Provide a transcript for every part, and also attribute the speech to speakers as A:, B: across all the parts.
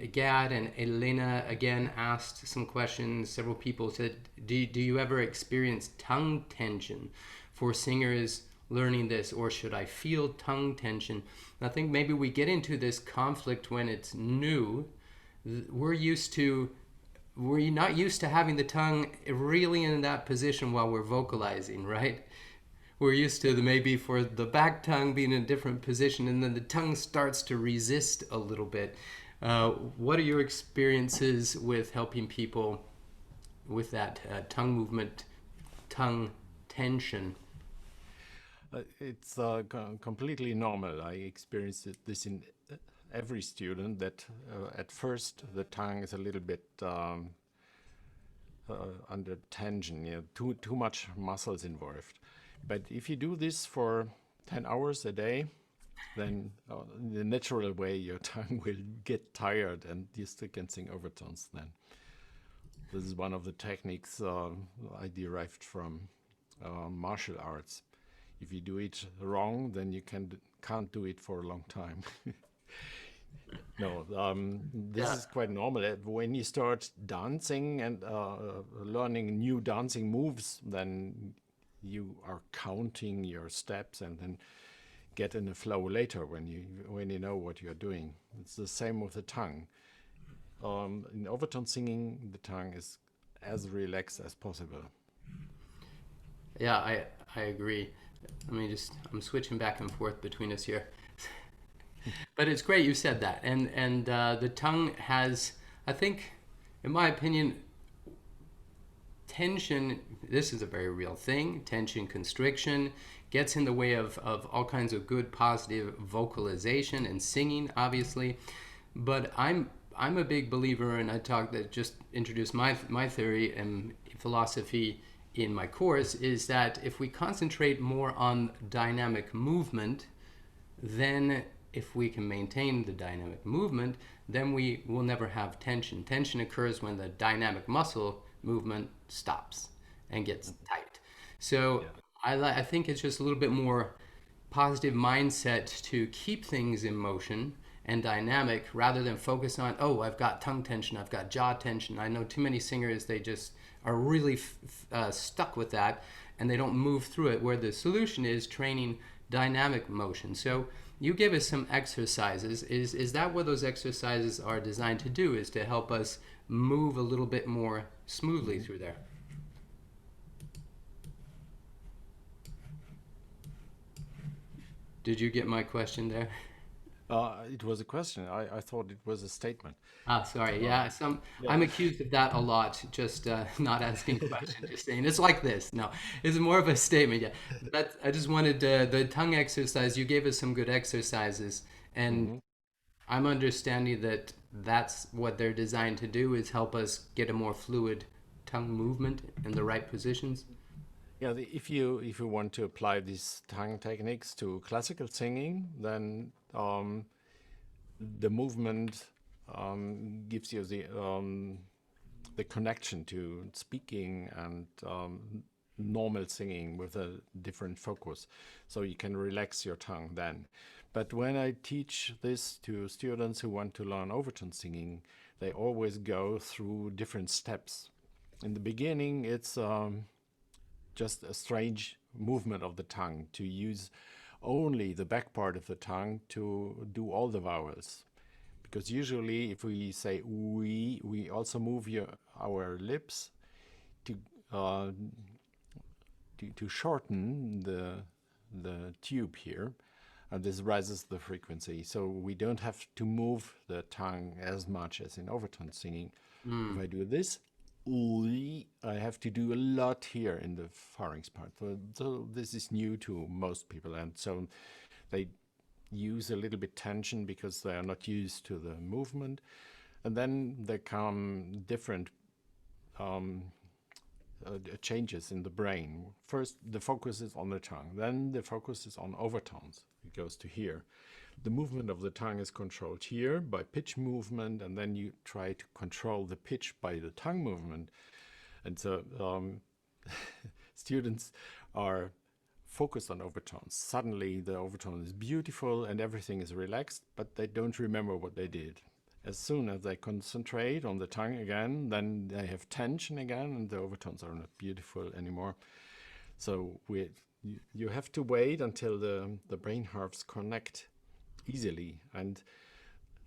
A: Gad and Elena again asked some questions. Several people said, do you ever experience tongue tension for singers learning this, or should I feel tongue tension? And I think maybe we get into this conflict when it's new. We're not used to having the tongue really in that position while we're vocalizing, right? We're used to maybe for the back tongue being in a different position, and then the tongue starts to resist a little bit. What are your experiences with helping people with that tongue movement, tongue tension?
B: It's completely normal. I experienced this in every student that at first the tongue is a little bit under tension, too much muscles involved. But if you do this for 10 hours a day, then in the natural way your tongue will get tired and you still can sing overtones then. This is one of the techniques I derived from martial arts. If you do it wrong, then you can't do it for a long time. No, this
A: Yeah.
B: is quite normal. When you start dancing and learning new dancing moves, then you are counting your steps and then get in a flow later when you know what you're doing. It's the same with the tongue. In overtone singing, the tongue is as relaxed as possible.
A: Yeah, I agree. I'm switching back and forth between us here. But it's great you said that. And the tongue has, I think, in my opinion, tension, this is a very real thing. Tension constriction gets in the way of all kinds of good positive vocalization and singing, obviously. But I'm a big believer, and I talked that just introduced my theory and philosophy in my course, is that if we concentrate more on dynamic movement, then if we can maintain the dynamic movement, then we will never have tension. Tension occurs when the dynamic muscle movement stops and gets tight. So
B: Yeah.
A: I think it's just a little bit more positive mindset to keep things in motion and dynamic rather than focus on, oh, I've got tongue tension, I've got jaw tension. I know too many singers, they just are really stuck with that and they don't move through it, where the solution is training dynamic motion. So you gave us some exercises. Is that what those exercises are designed to do, is to help us move a little bit more smoothly
B: Mhm.
A: through there? Did you get my question there?
B: It was a question. I thought it was a statement.
A: Ah, sorry.
B: Uh,
A: Yeah,
B: yeah.
A: I'm accused of that a lot. Just not asking questions, just saying it's like this. No, it's more of a statement. Yeah, that I just wanted the tongue exercise. You gave us some good exercises, and
B: Mhm.
A: I'm understanding that that's what they're designed to do, is help us get a more fluid tongue movement in the right positions.
B: Yeah, if you want to apply these tongue techniques to classical singing, then the movement gives you the connection to speaking and normal singing with a different focus. So you can relax your tongue then. But when I teach this to students who want to learn overtone singing, they always go through different steps. In the beginning, it's just a strange movement of the tongue to use only the back part of the tongue to do all the vowels. Because usually, if we say we also move our lips to, uh, to shorten the tube here, and this raises the frequency. So we don't have to move the tongue as much as in overtone singing. If
A: Mm.
B: I do this, I have to do a lot here in the pharynx part. So this is new to most people, and so they use a little bit tension because they are not used to the movement. And then there come different um, changes in the brain. First, the focus is on the tongue. Then the focus is on overtones. It goes to here. The movement of the tongue is controlled here by pitch movement, and then you try to control the pitch by the tongue movement. And so students are focused on overtones. Suddenly, the overtone is beautiful and everything is relaxed, but they don't remember what they did. as soon as they concentrate on the tongue again, then they have tension again, and the overtones are not beautiful anymore. So you have to wait until the brain halves connect easily, and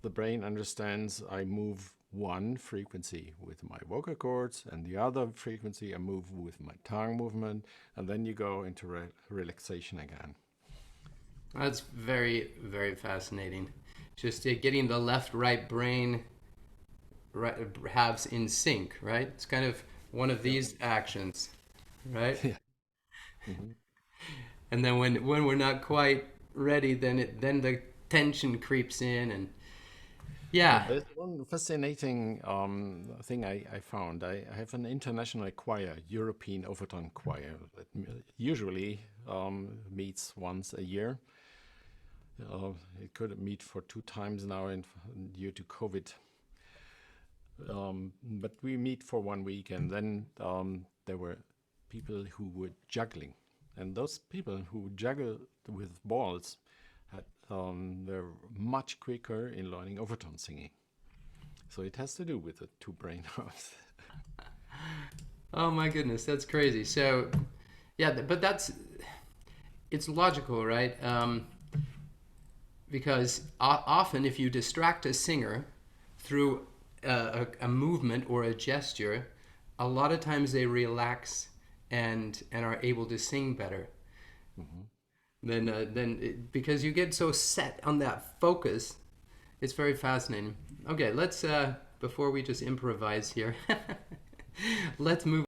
B: the brain understands I move one frequency with my vocal cords, and the other frequency I move with my tongue movement, and then you go into relaxation again.
A: That's very, very fascinating. Just getting the left-right brain right, halves in sync, right? It's kind of one of
B: Yeah.
A: these actions, right?
B: Yeah. Mhm.
A: And then when we're not quite ready, then the tension creeps in, and
B: Yeah,
A: yeah.
B: there's one fascinating thing I found. I have an international choir, European Overtone choir, that usually meets once a year. It could meet for 2 times now due to COVID. But we meet for 1 week, and then there were people who were juggling. And those people who juggle with balls they're much quicker in learning overtone singing. So it has to do with the two brain halves.
A: Oh my goodness, that's crazy. So yeah, but it's logical, right? Because often if you distract a singer through a movement or a gesture, a lot of times they relax and are able to sing better.
B: Mhm.
A: Because you get so set on that focus, it's very fascinating. Okay, let's before we just improvise here, let's move